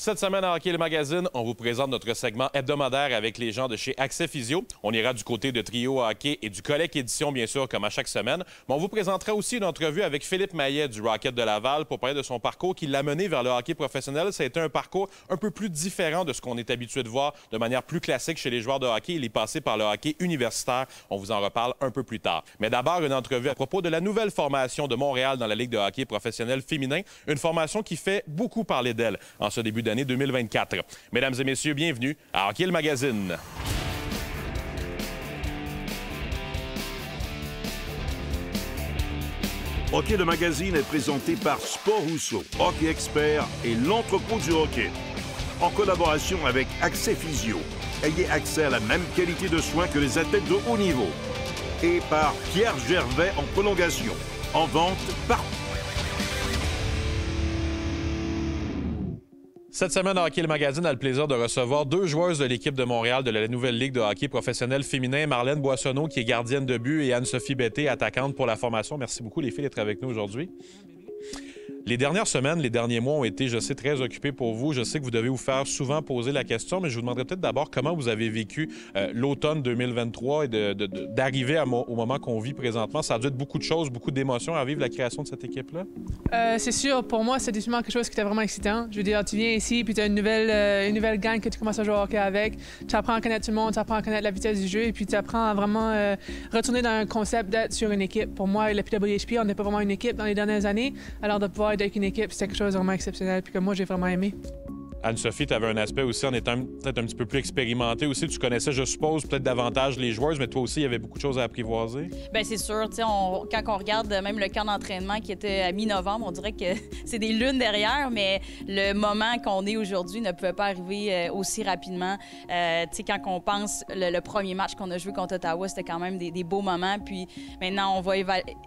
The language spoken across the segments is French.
Cette semaine à Hockey le Magazine, on vous présente notre segment hebdomadaire avec les gens de chez Accès Physio. On ira du côté de Trio Hockey et du Collègue Édition, bien sûr, comme à chaque semaine. Mais on vous présentera aussi une entrevue avec Philippe Maillet du Rocket de Laval pour parler de son parcours qui l'a mené vers le hockey professionnel. Ça a été un parcours un peu plus différent de ce qu'on est habitué de voir de manière plus classique chez les joueurs de hockey. Il est passé par le hockey universitaire. On vous en reparle un peu plus tard. Mais d'abord, une entrevue à propos de la nouvelle formation de Montréal dans la Ligue de hockey professionnel féminin. Une formation qui fait beaucoup parler d'elle en ce début d'année 2024. Mesdames et messieurs, bienvenue à Hockey le Magazine. Hockey le Magazine est présenté par Sport Rousseau, Hockey Expert et l'entrepôt du hockey. En collaboration avec Accès Physio, ayez accès à la même qualité de soins que les athlètes de haut niveau. Et par Pierre Gervais en prolongation, en vente partout. Cette semaine, à Hockey le Magazine a le plaisir de recevoir deux joueuses de l'équipe de Montréal de la nouvelle Ligue de hockey professionnel féminin, Marlène Boissonneau, qui est gardienne de but, et Anne-Sophie Betté, attaquante pour la formation. Merci beaucoup, les filles, d'être avec nous aujourd'hui. Les dernières semaines, les derniers mois ont été, je sais, très occupés pour vous. Je sais que vous devez vous faire souvent poser la question, mais je vous demanderais peut-être d'abord comment vous avez vécu l'automne 2023 et d'arriver au moment qu'on vit présentement. Ça a dû être beaucoup de choses, beaucoup d'émotions à vivre la création de cette équipe-là. C'est sûr, pour moi, c'est définitivement quelque chose qui était vraiment excitant. Je veux dire, tu viens ici, puis tu as une nouvelle gang que tu commences à jouer au hockey avec. Tu apprends à connaître tout le monde, tu apprends à connaître la vitesse du jeu, et puis tu apprends à vraiment retourner dans un concept d'être sur une équipe. Pour moi, le PWHP, on n'est pas vraiment une équipe dans les dernières années, alors de pouvoir être avec une équipe, c'est quelque chose de vraiment exceptionnel, puis que moi, j'ai vraiment aimé. Anne-Sophie, tu avais un aspect aussi en étant peut-être un petit peu plus expérimentée aussi. Tu connaissais, je suppose, peut-être davantage les joueuses, mais toi aussi, il y avait beaucoup de choses à apprivoiser. Bien, c'est sûr. Quand on regarde même le camp d'entraînement qui était à mi-novembre, on dirait que c'est des lunes derrière, mais le moment qu'on est aujourd'hui ne pouvait pas arriver aussi rapidement. Quand on pense le premier match qu'on a joué contre Ottawa, c'était quand même des beaux moments. Puis maintenant, on va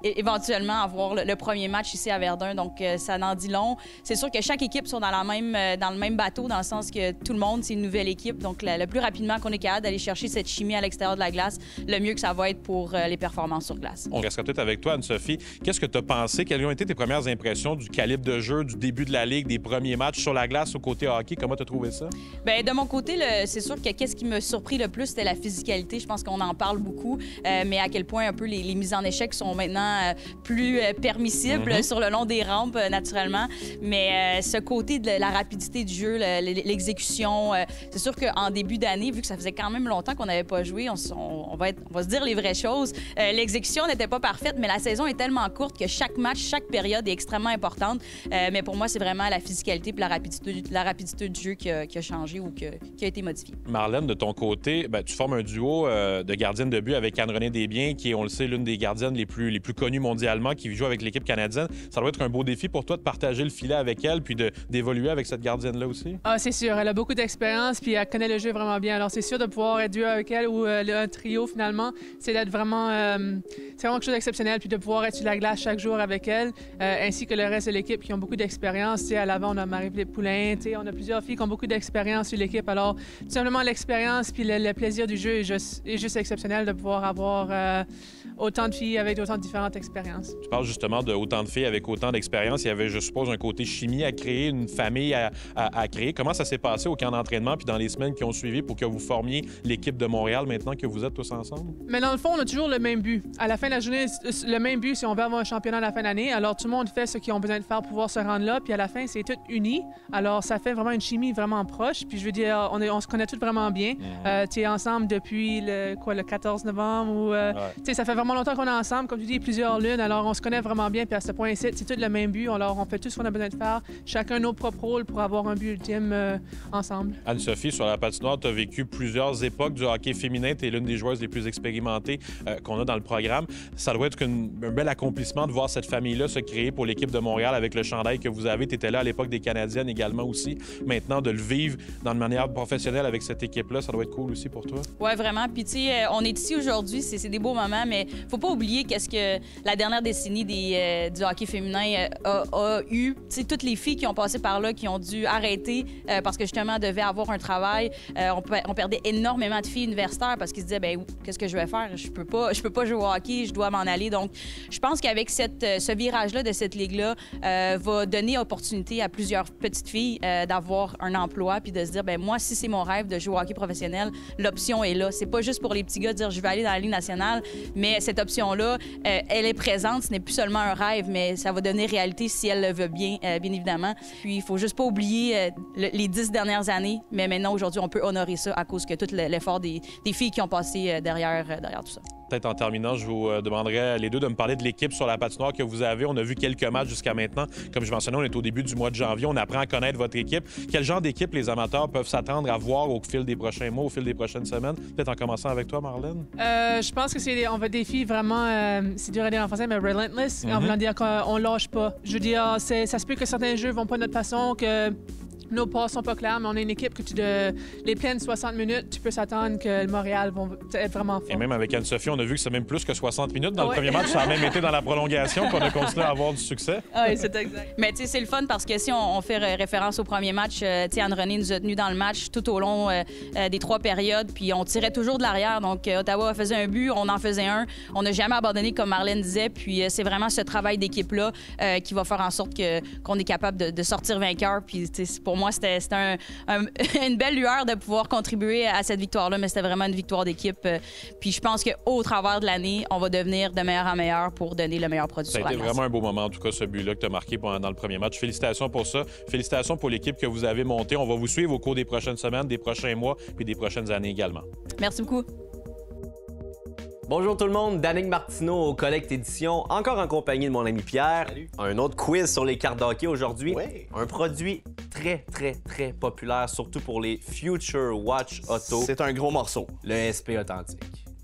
éventuellement avoir le premier match ici à Verdun, donc ça en dit long. C'est sûr que chaque équipe sont dans le même bateau, dans le sens que tout le monde, c'est une nouvelle équipe. Donc, le plus rapidement qu'on est capable d'aller chercher cette chimie à l'extérieur de la glace, le mieux que ça va être pour les performances sur glace. On restera peut-être avec toi, Anne-Sophie. Qu'est-ce que tu as pensé? Quelles ont été tes premières impressions du calibre de jeu, du début de la Ligue, des premiers matchs sur la glace au côté hockey? Comment tu as trouvé ça? Bien, de mon côté, c'est sûr que qu'est-ce qui m'a surpris le plus, c'était la physicalité. Je pense qu'on en parle beaucoup, mais à quel point un peu les mises en échec sont maintenant plus permissibles sur le long des rampes, naturellement. Mais ce côté de la rapidité du jeu, l'exécution. C'est sûr qu'en début d'année, vu que ça faisait quand même longtemps qu'on n'avait pas joué, on va se dire les vraies choses. L'exécution n'était pas parfaite, mais la saison est tellement courte que chaque match, chaque période est extrêmement importante. Mais pour moi, c'est vraiment la physicalité et la rapidité du jeu qui a changé ou qui a été modifiée. Marlène, de ton côté, tu formes un duo de gardienne de but avec Anne-Renée Desbiens, qui est, on le sait, l'une des gardiennes les plus connues mondialement, qui joue avec l'équipe canadienne. Ça doit être un beau défi pour toi de partager le filet avec elle puis d'évoluer avec cette gardienne-là aussi? Ah, c'est sûr. Elle a beaucoup d'expérience, puis elle connaît le jeu vraiment bien. Alors, c'est sûr de pouvoir être duo avec elle ou un trio, finalement, c'est d'être vraiment... c'est vraiment quelque chose d'exceptionnel, puis de pouvoir être sur la glace chaque jour avec elle, ainsi que le reste de l'équipe qui ont beaucoup d'expérience. À l'avant, on a Marie-Philippe Poulain, on a plusieurs filles qui ont beaucoup d'expérience sur l'équipe. Alors, tout simplement, l'expérience puis le plaisir du jeu est juste exceptionnel de pouvoir avoir autant de filles avec autant de différentes expériences. Tu parles justement de autant de filles avec autant d'expérience. Il y avait, je suppose, un côté chimie à créer, une famille à créer. Comment ça s'est passé au camp d'entraînement puis dans les semaines qui ont suivi pour que vous formiez l'équipe de Montréal maintenant que vous êtes tous ensemble? Mais dans le fond, on a toujours le même but. À la fin de la journée, le même but, c'est on veut avoir un championnat à la fin de l'année. Alors, tout le monde fait ce qu'ils ont besoin de faire pour pouvoir se rendre là. Puis à la fin, c'est tout uni. Alors, ça fait vraiment une chimie vraiment proche. Puis je veux dire, on se connaît tous vraiment bien. Tu es ensemble depuis le 14 novembre. Ça fait vraiment longtemps qu'on est ensemble. Comme tu dis, plusieurs lunes. Alors, on se connaît vraiment bien. Puis à ce point-ci, c'est tout le même but. Alors, on fait tout ce qu'on a besoin de faire. Chacun nos propres rôles pour avoir un but ultime ensemble. Anne-Sophie, sur la patinoire, tu as vécu plusieurs époques du hockey féminin. Tu es l'une des joueuses les plus expérimentées qu'on a dans le programme. Ça doit être un bel accomplissement de voir cette famille-là se créer pour l'équipe de Montréal avec le chandail que vous avez. Tu étais là à l'époque des Canadiennes également aussi. Maintenant, de le vivre dans une manière professionnelle avec cette équipe-là, ça doit être cool aussi pour toi. Oui, vraiment. Puis, tu sais, on est ici aujourd'hui, c'est des beaux moments, mais faut pas oublier qu'est-ce que la dernière décennie du hockey féminin a eu. Tu sais, toutes les filles qui ont passé par là, qui ont dû arrêter arrêté parce que justement, elle devait avoir un travail. On perdait énormément de filles universitaires parce qu'ils se disaient, ben qu'est-ce que je vais faire? Je peux pas jouer au hockey, je dois m'en aller. Donc, je pense qu'avec ce virage-là de cette ligue-là, va donner opportunité à plusieurs petites filles d'avoir un emploi puis de se dire, ben moi, si c'est mon rêve de jouer au hockey professionnel, l'option est là. C'est pas juste pour les petits gars de dire, je vais aller dans la Ligue nationale, mais cette option-là, elle est présente. Ce n'est plus seulement un rêve, mais ça va donner réalité si elle le veut bien, bien évidemment. Puis, il faut juste pas oublier les 10 dernières années, mais maintenant, aujourd'hui, on peut honorer ça à cause que tout l'effort des filles qui ont passé derrière tout ça. Peut-être en terminant, je vous demanderais les deux de me parler de l'équipe sur la patinoire que vous avez. On a vu quelques matchs jusqu'à maintenant. Comme je mentionnais, on est au début du mois de janvier. On apprend à connaître votre équipe. Quel genre d'équipe les amateurs peuvent s'attendre à voir au fil des prochains mois, au fil des prochaines semaines? Peut-être en commençant avec toi, Marlène. Je pense que on va des filles vraiment, c'est dur à dire en français, mais relentless. En voulant dire qu'on lâche pas. Je veux dire, ça se peut que certains jeux vont pas de notre façon, que nos passes sont pas claires, mais on est une équipe que les pleines 60 minutes, tu peux s'attendre que le Montréal vont être vraiment fort. Et même avec Anne-Sophie, on a vu que c'est même plus que 60 minutes dans le premier match. Ça a même été dans la prolongation qu'on a continué à avoir du succès. Oui, c'est exact. Mais tu sais, c'est le fun parce que si on fait référence au premier match, Anne-Renée nous a tenus dans le match tout au long des 3 périodes, puis on tirait toujours de l'arrière. Donc, Ottawa faisait un but, on en faisait un. On n'a jamais abandonné, comme Marlène disait, puis c'est vraiment ce travail d'équipe-là qui va faire en sorte qu'on est capable de sortir vainqueur. Puis, pour moi, c'était une belle lueur de pouvoir contribuer à cette victoire-là, mais c'était vraiment une victoire d'équipe. Puis je pense qu'au travers de l'année, on va devenir de meilleur en meilleur pour donner le meilleur produit sur la glace. Ça a été vraiment un beau moment, en tout cas, ce but-là que tu as marqué dans le premier match. Félicitations pour ça. Félicitations pour l'équipe que vous avez montée. On va vous suivre au cours des prochaines semaines, des prochains mois, puis des prochaines années également. Merci beaucoup. Bonjour tout le monde, Danick Martineau au Collecte Édition, encore en compagnie de mon ami Pierre. Salut. Un autre quiz sur les cartes d'hockey aujourd'hui. Oui. Un produit très populaire, surtout pour les Future Watch Auto. C'est un gros morceau. Le SP authentique.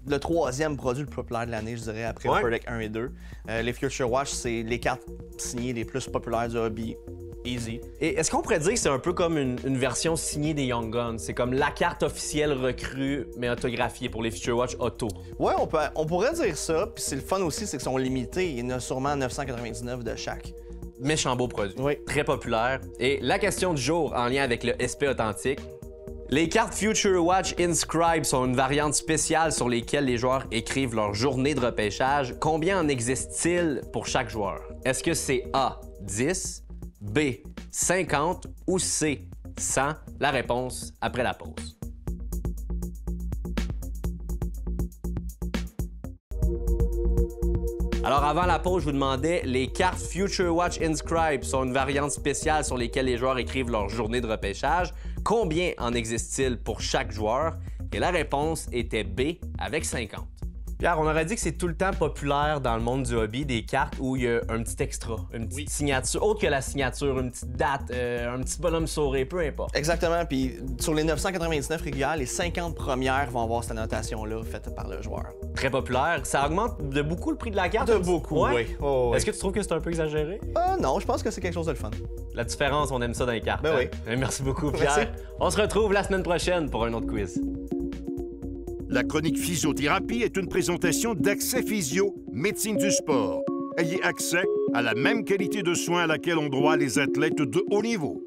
Le 3e produit le plus populaire de l'année, je dirais, après Upper Deck 1 et 2. Les Future Watch, c'est les cartes signées les plus populaires du hobby. Easy. Et est-ce qu'on pourrait dire que c'est un peu comme une version signée des Young Guns? C'est comme la carte officielle recrue, mais autographiée pour les Future Watch Auto. Ouais, on pourrait dire ça. Puis c'est le fun aussi, c'est qu'ils sont limités. Il y en a sûrement 999 de chaque. Méchant beau produit. Oui. Très populaire. Et la question du jour en lien avec le SP authentique. Les cartes Future Watch Inscribe sont une variante spéciale sur lesquelles les joueurs écrivent leur journée de repêchage. Combien en existe-t-il pour chaque joueur? Est-ce que c'est A, 10, B, 50 ou C, 100? La réponse après la pause. Alors avant la pause, je vous demandais, les cartes Future Watch Inscribe sont une variante spéciale sur lesquelles les joueurs écrivent leur journée de repêchage. Combien en existe-t-il pour chaque joueur? Et la réponse était B, avec 50. Pierre, on aurait dit que c'est tout le temps populaire dans le monde du hobby, des cartes où il y a un petit extra, une petite signature, autre que la signature, une petite date, un petit bonhomme sourire, peu importe. Exactement. Puis sur les 999 régulières, les 50 premières vont avoir cette annotation-là faite par le joueur. Très populaire. Ça augmente de beaucoup le prix de la carte? De beaucoup, ouais? oui. Oh, oui. Est-ce que tu trouves que c'est un peu exagéré? Non, je pense que c'est quelque chose de le fun. La différence, on aime ça dans les cartes. Ben oui. Merci beaucoup, Pierre. Merci. On se retrouve la semaine prochaine pour un autre quiz. La chronique physiothérapie est une présentation d'Accès Physio, médecine du sport. Ayez accès à la même qualité de soins à laquelle ont droit les athlètes de haut niveau.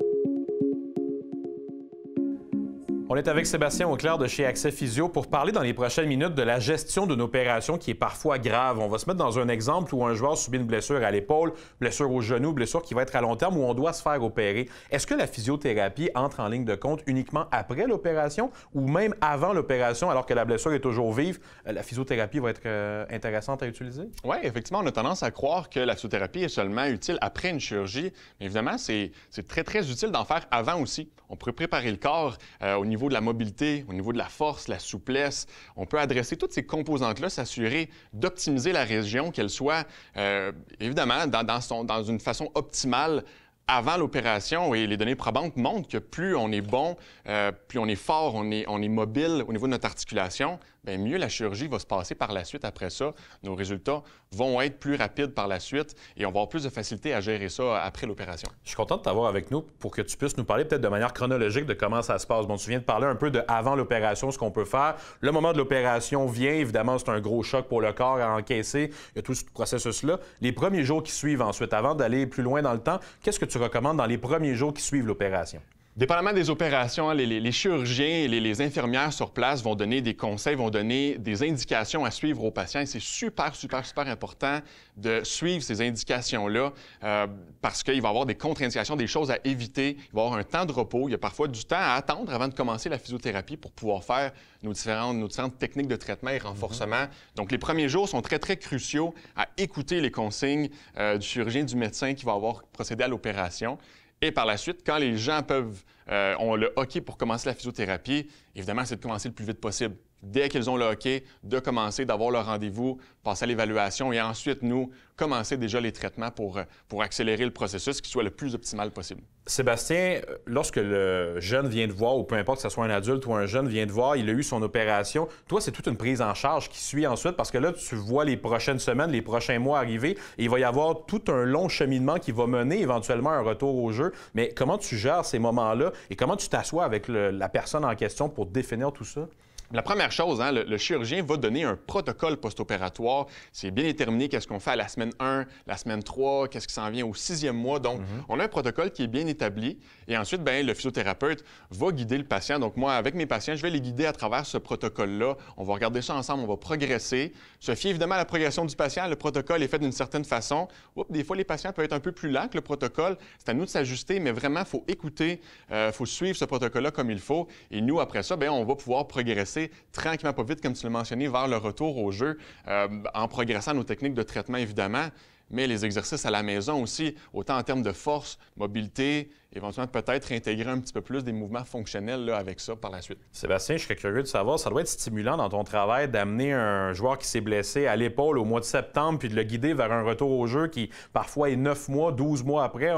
On est avec Sébastien Auclair de chez Accès Physio pour parler dans les prochaines minutes de la gestion d'une opération qui est parfois grave. On va se mettre dans un exemple où un joueur subit une blessure à l'épaule, blessure au genou, blessure qui va être à long terme où on doit se faire opérer. Est-ce que la physiothérapie entre en ligne de compte uniquement après l'opération ou même avant l'opération alors que la blessure est toujours vive? La physiothérapie va être intéressante à utiliser? Oui, effectivement, on a tendance à croire que la physiothérapie est seulement utile après une chirurgie. Mais évidemment, c'est très utile d'en faire avant aussi. On peut préparer le corps au niveau de la mobilité, au niveau de la force, la souplesse. On peut adresser toutes ces composantes-là, s'assurer d'optimiser la région, qu'elle soit évidemment dans une façon optimale avant l'opération. Et les données probantes montrent que plus on est bon, plus on est fort, on est mobile au niveau de notre articulation, bien mieux la chirurgie va se passer par la suite après ça. Nos résultats vont être plus rapides par la suite et on va avoir plus de facilité à gérer ça après l'opération. Je suis content de t'avoir avec nous pour que tu puisses nous parler peut-être de manière chronologique de comment ça se passe. Bon, tu viens de parler un peu de avant l'opération, ce qu'on peut faire. Le moment de l'opération vient, évidemment, c'est un gros choc pour le corps à encaisser. Il y a tout ce processus-là. Les premiers jours qui suivent ensuite, avant d'aller plus loin dans le temps, qu'est-ce que tu recommandes dans les premiers jours qui suivent l'opération? Dépendamment des opérations, les chirurgiens et les infirmières sur place vont donner des conseils, vont donner des indications à suivre aux patients. Et c'est super important de suivre ces indications-là parce qu'il va y avoir des contre-indications, des choses à éviter. Il va y avoir un temps de repos. Il y a parfois du temps à attendre avant de commencer la physiothérapie pour pouvoir faire nos différentes techniques de traitement et renforcement. Donc, les premiers jours sont très cruciaux à écouter les consignes du chirurgien, du médecin qui va avoir procédé à l'opération. Et par la suite, quand les gens ont le hockey pour commencer la physiothérapie, évidemment, c'est de commencer le plus vite possible. Dès qu'ils ont le hockey, de commencer, d'avoir leur rendez-vous, passer à l'évaluation et ensuite, nous, commencer déjà les traitements pour accélérer le processus qui soit le plus optimal possible. Sébastien, lorsque le jeune vient te voir, ou peu importe que ce soit un adulte ou un jeune vient te voir, il a eu son opération, toi, c'est toute une prise en charge qui suit ensuite parce que là, tu vois les prochaines semaines, les prochains mois arriver et il va y avoir tout un long cheminement qui va mener éventuellement à un retour au jeu. Mais comment tu gères ces moments-là et comment tu t'assois avec la personne en question pour définir tout ça? La première chose, le chirurgien va donner un protocole post-opératoire. C'est bien déterminé qu'est-ce qu'on fait à la semaine 1, la semaine 3, qu'est-ce qui s'en vient au 6e mois. Donc, on a un protocole qui est bien établi. Et ensuite, le physiothérapeute va guider le patient. Donc, moi, avec mes patients, je vais les guider à travers ce protocole-là. On va regarder ça ensemble, on va progresser. Se fier évidemment à la progression du patient. Le protocole est fait d'une certaine façon. Des fois, les patients peuvent être un peu plus lents que le protocole. C'est à nous de s'ajuster, mais vraiment, il faut écouter, il faut suivre ce protocole-là comme il faut. Et nous, après ça, on va pouvoir progresser tranquillement, pas vite, comme tu l'as mentionné, vers le retour au jeu, en progressant nos techniques de traitement, évidemment, mais les exercices à la maison aussi, autant en termes de force, mobilité, éventuellement peut-être intégrer un petit peu plus des mouvements fonctionnels là, avec ça par la suite. Sébastien, je serais curieux de savoir, ça doit être stimulant dans ton travail d'amener un joueur qui s'est blessé à l'épaule au mois de septembre puis de le guider vers un retour au jeu qui parfois est 9 mois, 12 mois après.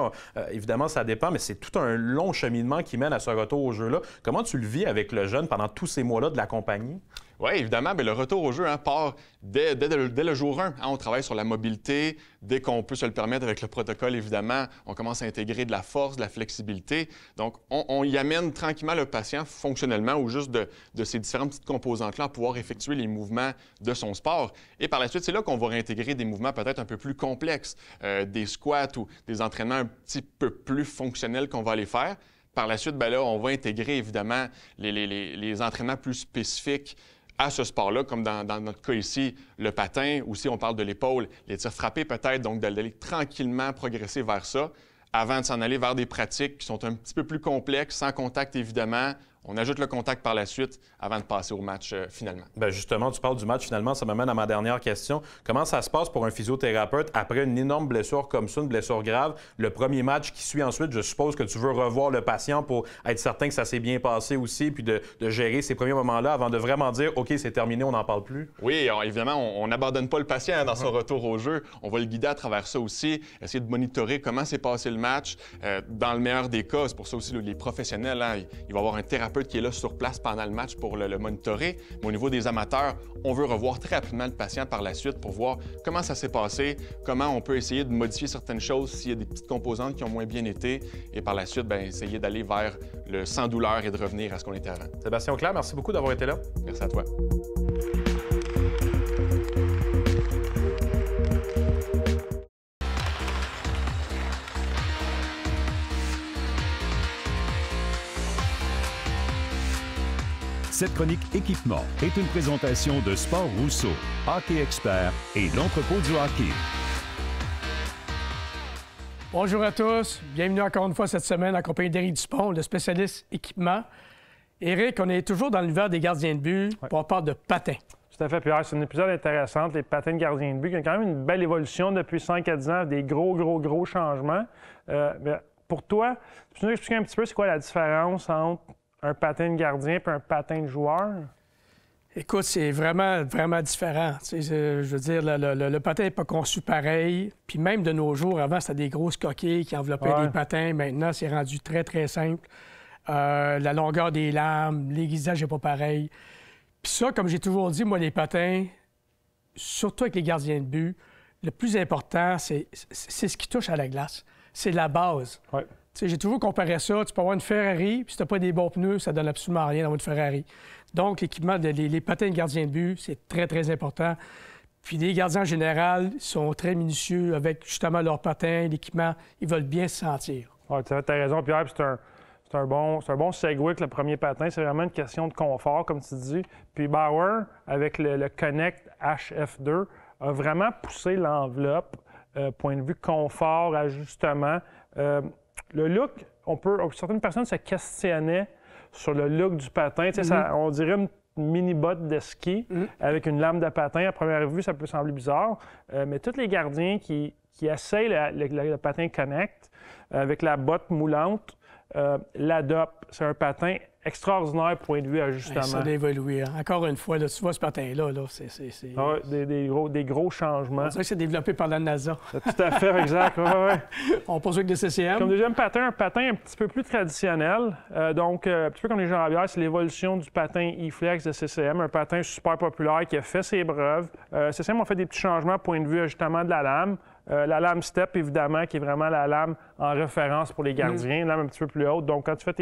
Évidemment, ça dépend, mais c'est tout un long cheminement qui mène à ce retour au jeu-là. Comment tu le vis avec le jeune pendant tous ces mois-là de l'accompagner? Oui, évidemment, le retour au jeu part dès le jour 1. On travaille sur la mobilité. Dès qu'on peut se le permettre avec le protocole, évidemment, on commence à intégrer de la force, de la flexibilité. Donc, on y amène tranquillement le patient fonctionnellement ou juste de ces différentes petites composantes-là à pouvoir effectuer les mouvements de son sport. Et par la suite, c'est là qu'on va réintégrer des mouvements peut-être un peu plus complexes, des squats ou des entraînements un petit peu plus fonctionnels qu'on va aller faire. Par la suite, on va intégrer évidemment les entraînements plus spécifiques à ce sport-là, comme dans notre cas ici, le patin, ou si on parle de l'épaule, les tirs frappés peut-être, donc d'aller tranquillement progresser vers ça, avant de s'en aller vers des pratiques qui sont un petit peu plus complexes, sans contact évidemment. On ajoute le contact par la suite avant de passer au match finalement. Bien, justement, tu parles du match finalement, ça m'amène à ma dernière question. Comment ça se passe pour un physiothérapeute après une énorme blessure comme ça, une blessure grave? Le premier match qui suit ensuite, je suppose que tu veux revoir le patient pour être certain que ça s'est bien passé aussi, puis de gérer ces premiers moments-là avant de vraiment dire « OK, c'est terminé, on n'en parle plus ». Oui, alors, évidemment, on n'abandonne pas le patient dans son retour au jeu. On va le guider à travers ça aussi, essayer de monitorer comment s'est passé le match. Dans le meilleur des cas, c'est pour ça aussi les professionnels, il va y avoir un thérapeute qui est là sur place pendant le match pour le monitorer. Mais au niveau des amateurs, on veut revoir très rapidement le patient par la suite pour voir comment ça s'est passé, comment on peut essayer de modifier certaines choses s'il y a des petites composantes qui ont moins bien été et par la suite, essayer d'aller vers le sans douleur et de revenir à ce qu'on était avant. Sébastien Auclair, merci beaucoup d'avoir été là. Merci à toi. Cette chronique équipement est une présentation de Sport Rousseau, Hockey Expert et l'entrepôt du hockey. Bonjour à tous. Bienvenue encore une fois cette semaine en compagnie d'Éric Dupont, le spécialiste équipement. Éric, on est toujours dans l'univers des gardiens de but, puis on parle de patins. Tout à fait, Pierre. C'est un épisode intéressant, les patins de gardiens de but, qui ont quand même une belle évolution depuis 5 à 10 ans, des gros changements. Pour toi, peux-tu nous expliquer un petit peu c'est quoi la différence entre un patin de gardien et un patin de joueur? Écoute, c'est vraiment différent. Je veux dire, le patin n'est pas conçu pareil. Puis même de nos jours, avant, c'était des grosses coquilles qui enveloppaient des patins. Maintenant, c'est rendu très simple. La longueur des lames, l'aiguisage n'est pas pareil. Puis ça, comme j'ai toujours dit, moi, les patins, surtout avec les gardiens de but, le plus important, c'est ce qui touche à la glace. C'est la base. Ouais. J'ai toujours comparé ça. Tu peux avoir une Ferrari, puis si tu n'as pas des bons pneus, ça donne absolument rien d'avoir une Ferrari. Donc, l'équipement, les patins de gardien de but, c'est très important. Puis les gardiens en général sont très minutieux avec justement leurs patins, l'équipement. Ils veulent bien se sentir. Oui, tu as raison, Pierre. C'est un bon segue avec le premier patin. C'est vraiment une question de confort, comme tu dis. Puis Bauer, avec le Connect HF2, a vraiment poussé l'enveloppe, point de vue confort, ajustement. Le look, certaines personnes se questionnaient sur le look du patin. On dirait une mini-botte de ski avec une lame de patin. À première vue, ça peut sembler bizarre, mais tous les gardiens qui essayent le patin Connect avec la botte moulante l'adoptent. C'est un patin extraordinaire, point de vue ajustement. Ça a évolué. Encore une fois, là, tu vois ce patin-là, c'est... Des gros changements. On dirait que c'est développé par la NASA. Tout à fait, exact. On poursuit avec le CCM. Comme deuxième patin, un patin un petit peu plus traditionnel. Donc, un petit peu comme les jambières, c'est l'évolution du patin E-Flex de CCM, un patin super populaire qui a fait ses preuves. CCM a fait des petits changements, point de vue ajustement de la lame. La lame step, évidemment, qui est vraiment la lame en référence pour les gardiens, une lame un petit peu plus haute. Donc, quand tu fais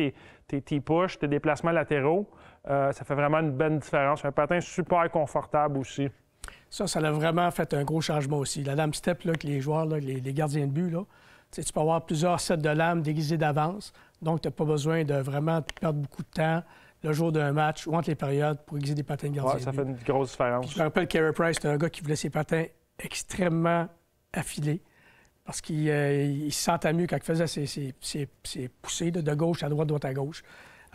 tes T-push, tes déplacements latéraux, ça fait vraiment une bonne différence. Un patin super confortable aussi. Ça a vraiment fait un gros changement aussi. La lame step, là, que les joueurs, là, les gardiens de but, là, tu peux avoir plusieurs sets de lames déguisées d'avance. Donc, tu n'as pas besoin de vraiment perdre beaucoup de temps le jour d'un match ou entre les périodes pour aiguiser des patins de gardien de but. Ça fait une grosse différence. Puis, je me rappelle Carey Price, c'était un gars qui voulait ses patins extrêmement affilé parce qu'il se sentait mieux quand il faisait ses poussées de gauche à droite à gauche.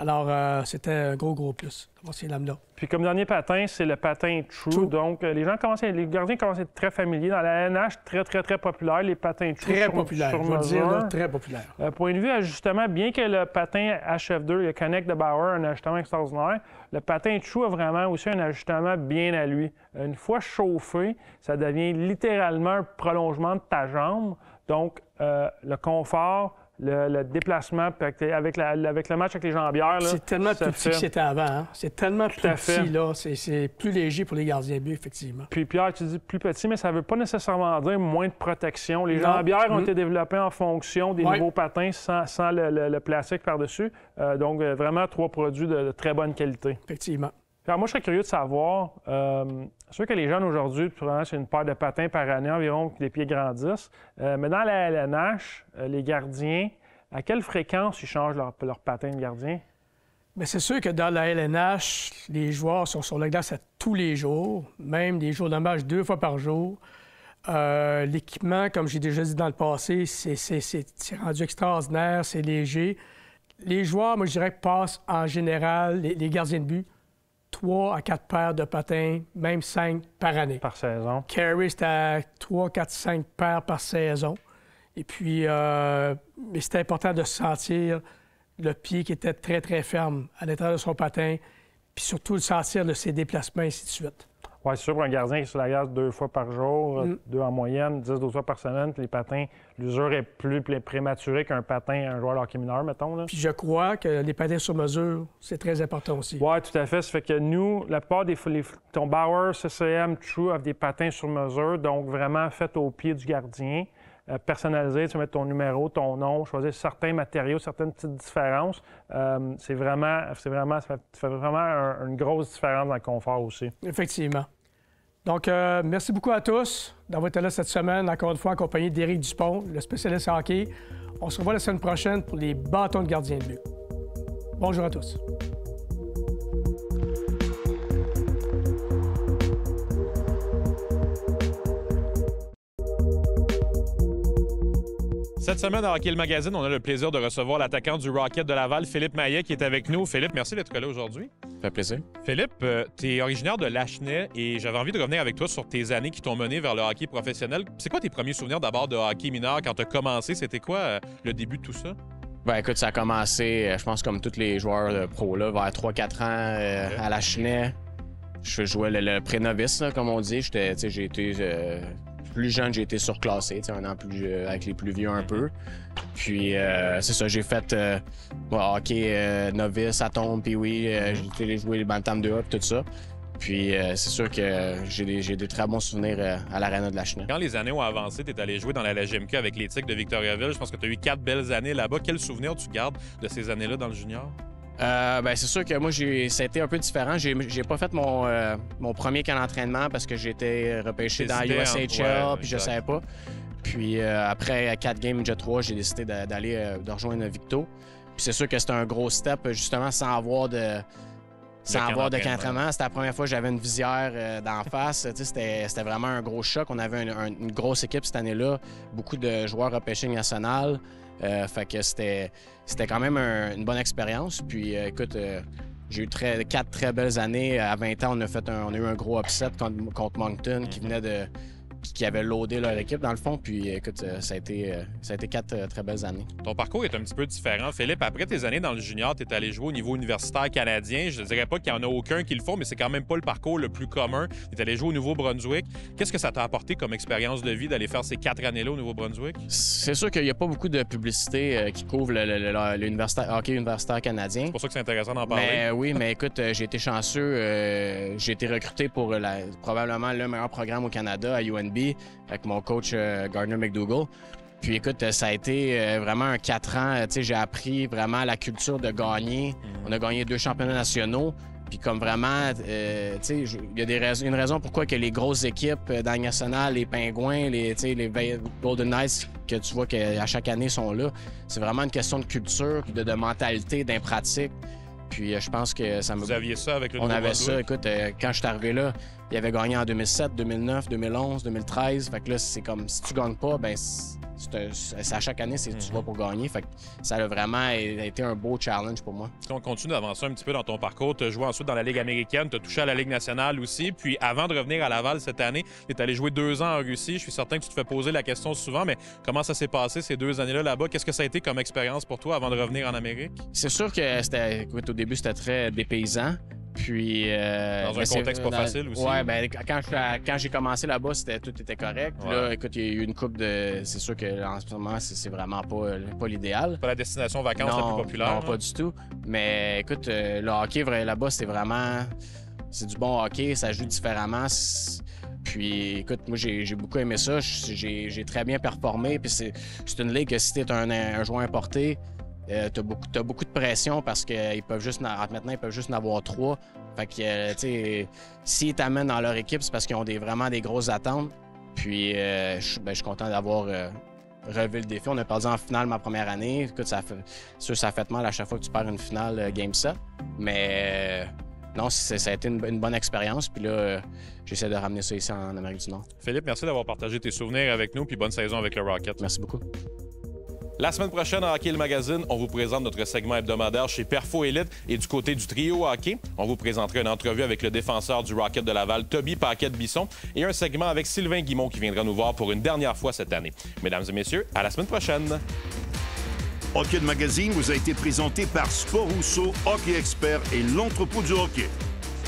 Alors, c'était un gros plus d'avoir ces lames-là. Puis comme dernier patin, c'est le patin True. Donc, les gardiens commencent à être très familiers. Dans la NH, très populaire, les patins True. Très populaire, je veux dire, là, très populaire. Point de vue ajustement, bien que le patin HF2, le Connect de Bauer, un ajustement extraordinaire, le patin True a vraiment aussi un ajustement bien à lui. Une fois chauffé, ça devient littéralement un prolongement de ta jambe. Donc, le confort, le déplacement avec le match avec les jambières. C'est tellement plus petit que c'était avant. Hein? C'est tellement plus petit. Là. C'est plus léger pour les gardiens de but, effectivement. Puis Pierre, tu dis plus petit, mais ça ne veut pas nécessairement dire moins de protection. Les jambières ont été développées en fonction des nouveaux patins sans le plastique par-dessus. Donc, vraiment, 3 produits de très bonne qualité. Effectivement. Alors, moi, je serais curieux de savoir, c'est sûr que les jeunes aujourd'hui, c'est une paire de patins par année environ que les pieds grandissent. Mais dans la LNH, les gardiens, à quelle fréquence ils changent leur patin de gardien? Bien, c'est sûr que dans la LNH, les joueurs sont sur la glace à tous les jours, même des jours de match 2 fois par jour. L'équipement, comme j'ai déjà dit dans le passé, c'est rendu extraordinaire, c'est léger. Les joueurs, moi, je dirais, passent en général, les gardiens de but, 3 à 4 paires de patins, même 5 par année. Par saison. Carey, c'était à 3, 4, 5 paires par saison. Et puis, mais c'était important de sentir le pied qui était très ferme à l'intérieur de son patin, puis surtout le sentir de ses déplacements, ainsi de suite. Oui, c'est sûr, pour un gardien qui est sur la glace 2 fois par jour, 2 en moyenne, 10-12 fois par semaine, puis les patins, l'usure est plus prématurée qu'un patin, un joueur de hockey mineur, mettons. Là. Puis je crois que les patins sur mesure, c'est très important aussi. Oui, tout à fait. Ça fait que nous, la plupart ton Bauer, CCM, True offre des patins sur mesure, donc vraiment fait au pied du gardien. Personnalisé, tu vas mettre ton numéro, ton nom, choisir certains matériaux, certaines petites différences. Ça fait vraiment une grosse différence dans le confort aussi. Effectivement. Donc, merci beaucoup à tous d'avoir été là cette semaine, encore une fois, en compagnie d'Éric Dupont, le spécialiste hockey. On se revoit la semaine prochaine pour les bâtons de gardien de but. Bonjour à tous. Cette semaine, à Hockey le Magazine, on a le plaisir de recevoir l'attaquant du Rocket de Laval, Philippe Maillet, qui est avec nous. Philippe, merci d'être là aujourd'hui. Ça fait plaisir. Philippe, tu es originaire de Lachenay et j'avais envie de revenir avec toi sur tes années qui t'ont mené vers le hockey professionnel. C'est quoi tes premiers souvenirs d'abord de hockey mineur quand tu as commencé? C'était quoi le début de tout ça? Ben écoute, ça a commencé, je pense, comme tous les joueurs pro, là, vers 3-4 ans à Lachenay. Je jouais le pré-novice, comme on dit. J'ai été... plus jeune, j'ai été surclassé, un an plus avec les plus vieux un peu. Puis c'est ça, j'ai fait hockey novice, à tombe, puis oui, j'ai joué les Bantam 2A, tout ça. Puis c'est sûr que j'ai des très bons souvenirs à l'Arena de Lachenay. Quand les années ont avancé, tu es allé jouer dans la LGMQ avec les Tigres de Victoriaville. Je pense que tu as eu 4 belles années là-bas. Quel souvenir tu gardes de ces années-là dans le junior? Ben c'est sûr que moi, ça a été un peu différent. J'ai pas fait mon premier camp d'entraînement parce que j'étais repêché dans USHL, puis je savais pas. Puis après 4 games Jet 3, j'ai décidé de rejoindre Victo. Puis c'est sûr que c'était un gros step, justement, sans avoir de camp d'entraînement. C'était la première fois que j'avais une visière d'en face. C'était vraiment un gros choc. On avait une grosse équipe cette année-là, beaucoup de joueurs repêchés national. Fait que c'était quand même une bonne expérience. Puis écoute, j'ai eu 4 très belles années. À 20 ans, on a eu un gros upset contre Moncton qui avait loadé leur équipe, dans le fond. Puis, écoute, ça a été 4 très belles années. Ton parcours est un petit peu différent, Philippe. Après tes années dans le junior, tu es allé jouer au niveau universitaire canadien. Je ne dirais pas qu'il n'y en a aucun qui le font, mais c'est quand même pas le parcours le plus commun. Tu es allé jouer au Nouveau-Brunswick. Qu'est-ce que ça t'a apporté comme expérience de vie d'aller faire ces 4 années-là au Nouveau-Brunswick? C'est sûr qu'il n'y a pas beaucoup de publicité qui couvre l'universitaire, hockey universitaire canadien. C'est pour ça que c'est intéressant d'en parler. Mais, oui, mais écoute, j'ai été chanceux. J'ai été recruté pour probablement le meilleur programme au Canada à UNB avec mon coach Gardner McDougall. Puis écoute, ça a été vraiment un 4 ans. J'ai appris vraiment la culture de gagner. On a gagné 2 championnats nationaux. Puis comme vraiment, il y a une raison pourquoi que les grosses équipes dans la nationale, les Pingouins, les Golden Knights, que tu vois qu'à chaque année sont là, c'est vraiment une question de culture, de mentalité, d'impratique. Puis je pense que ça me... Vous aviez ça avec le On avait ça. Écoute, quand je suis arrivé là, il avait gagné en 2007, 2009, 2011, 2013. Fait que là, c'est comme si tu gagnes pas, ben c'est à chaque année, tu vas pour gagner. Fait que ça a vraiment été un beau challenge pour moi. Si on continue d'avancer un petit peu dans ton parcours, tu as joué ensuite dans la Ligue américaine, tu as touché à la Ligue nationale aussi. Puis avant de revenir à Laval cette année, tu es allé jouer 2 ans en Russie. Je suis certain que tu te fais poser la question souvent, mais comment ça s'est passé ces 2 années-là là-bas? Qu'est-ce que ça a été comme expérience pour toi avant de revenir en Amérique? C'est sûr que au début, c'était très dépaysant. Puis, dans un contexte pas facile aussi. Oui, bien, quand j'ai commencé là-bas, tout était correct. Puis là, écoute, il y a eu une coupe de... C'est sûr qu'en ce moment, c'est vraiment pas l'idéal. Pas la destination vacances la plus populaire. Non, pas du tout. Mais écoute, le hockey là-bas, c'est du bon hockey, ça joue différemment. Puis, écoute, moi, j'ai beaucoup aimé ça. J'ai très bien performé. Puis c'est une ligue que si t'es un joueur importé, t'as beaucoup de pression parce qu'ils peuvent juste maintenant ils peuvent juste en avoir 3. Fait que tu sais, s'ils t'amènent dans leur équipe, c'est parce qu'ils ont vraiment des grosses attentes. Puis je suis content d'avoir relevé le défi. On a perdu en finale ma première année. Écoute, ça fait mal à chaque fois que tu perds une finale Game 7. Mais non, ça a été une bonne expérience. Puis là, j'essaie de ramener ça ici en Amérique du Nord. Philippe, merci d'avoir partagé tes souvenirs avec nous. Puis bonne saison avec le Rocket. Merci beaucoup. La semaine prochaine, à Hockey le Magazine, on vous présente notre segment hebdomadaire chez Perfo Elite. Et du côté du trio hockey, on vous présentera une entrevue avec le défenseur du Rocket de Laval, Toby Paquette-Bisson, et un segment avec Sylvain Guimond qui viendra nous voir pour une dernière fois cette année. Mesdames et messieurs, à la semaine prochaine. Hockey le Magazine vous a été présenté par Sport Rousseau, Hockey Expert et l'entrepôt du hockey.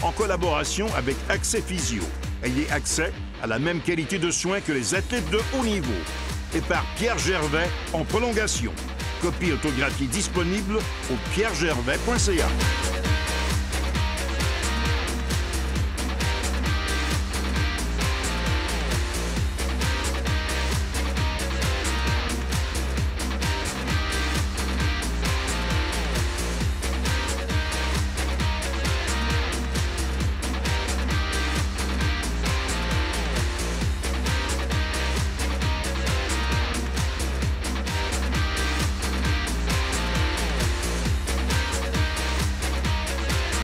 En collaboration avec Accès Physio. Ayez accès à la même qualité de soins que les athlètes de haut niveau. Et par Pierre Gervais en prolongation. Copie autographiée disponible au pierregervais.ca.